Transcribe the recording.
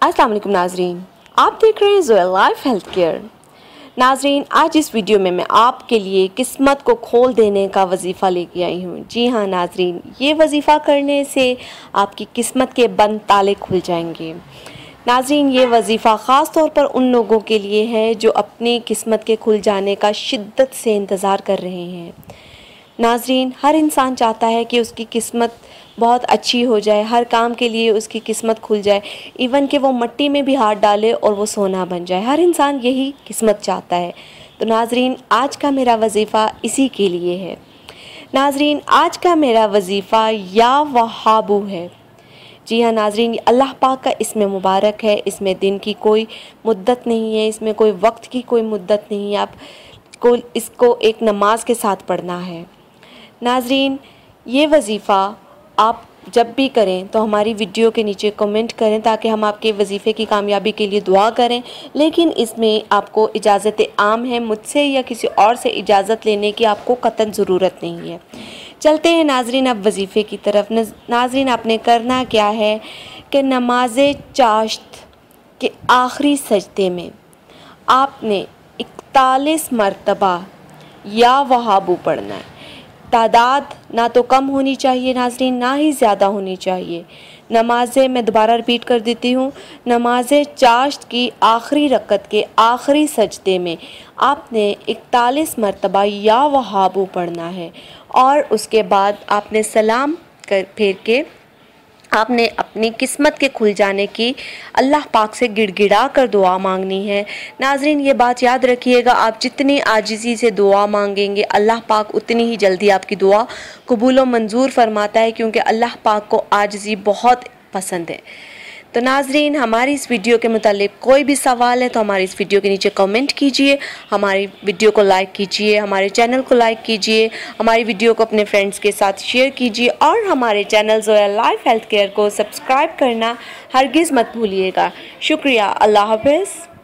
अस्सलाम वालेकुम नाजरीन, आप देख रहे हैं ज़ोया लाइफ हेल्थ केयर। नाजरीन, आज इस वीडियो में मैं आपके लिए किस्मत को खोल देने का वजीफ़ा लेके आई हूँ। जी हाँ नाजरीन, ये वजीफ़ा करने से आपकी किस्मत के बंद ताले खुल जाएंगे। नाजरीन, ये वजीफ़ा ख़ास तौर पर उन लोगों के लिए है जो अपनी किस्मत के खुल जाने का शिद्दत से इंतज़ार कर रहे हैं। नाजरीन, हर इंसान चाहता है कि उसकी किस्मत बहुत अच्छी हो जाए, हर काम के लिए उसकी किस्मत खुल जाए, इवन कि वो मिट्टी में भी हाथ डाले और वो सोना बन जाए। हर इंसान यही किस्मत चाहता है। तो नाजरीन, आज का मेरा वजीफ़ा इसी के लिए है। नाजरीन, आज का मेरा वजीफ़ा या वहाबू है। जी हाँ नाजरीन, अल्लाह पाक का इसमें मुबारक है। इसमें दिन की कोई मुद्दत नहीं है, इसमें कोई वक्त की कोई मुद्दत नहीं है। आपको इसको एक नमाज के साथ पढ़ना है। नाजरीन, ये वजीफ़ा आप जब भी करें तो हमारी वीडियो के नीचे कमेंट करें ताकि हम आपके वजीफ़े की कामयाबी के लिए दुआ करें। लेकिन इसमें आपको इजाज़त आम है, मुझसे या किसी और से इजाज़त लेने की आपको कतई ज़रूरत नहीं है। चलते हैं नाजरीन अब वजीफ़े की तरफ। नाजरीन, आपने करना क्या है कि नमाज चाश्त के आखिरी सजदे में आपने 41 मरतबा या वहाबू पढ़ना है। तादाद ना तो कम होनी चाहिए नाजरीन, ना ही ज़्यादा होनी चाहिए। नमाज़ें मैं दोबारा रिपीट कर देती हूँ, नमाज चाश्त की आखिरी रकत के आखिरी सजदे में आपने 41 मरतबा या वहाबू पढ़ना है और उसके बाद आपने सलाम फेर के आपने अपनी किस्मत के खुल जाने की अल्लाह पाक से गिड़गिड़ा कर दुआ मांगनी है। नाजरीन, ये बात याद रखिएगा, आप जितनी आजिज़ी से दुआ मांगेंगे अल्लाह पाक उतनी ही जल्दी आपकी दुआ कबूल व मंजूर फरमाता है, क्योंकि अल्लाह पाक को आजिज़ी बहुत पसंद है। तो नाजरीन, हमारी इस वीडियो के मुतालिक कोई भी सवाल है तो हमारी इस वीडियो के नीचे कमेंट कीजिए, हमारी वीडियो को लाइक कीजिए, हमारे चैनल को लाइक कीजिए, हमारी वीडियो को अपने फ्रेंड्स के साथ शेयर कीजिए और हमारे channel Zoya life health care को सब्सक्राइब करना हरगिज़ मत भूलिएगा। शुक्रिया। अल्लाह हाफ़िज़।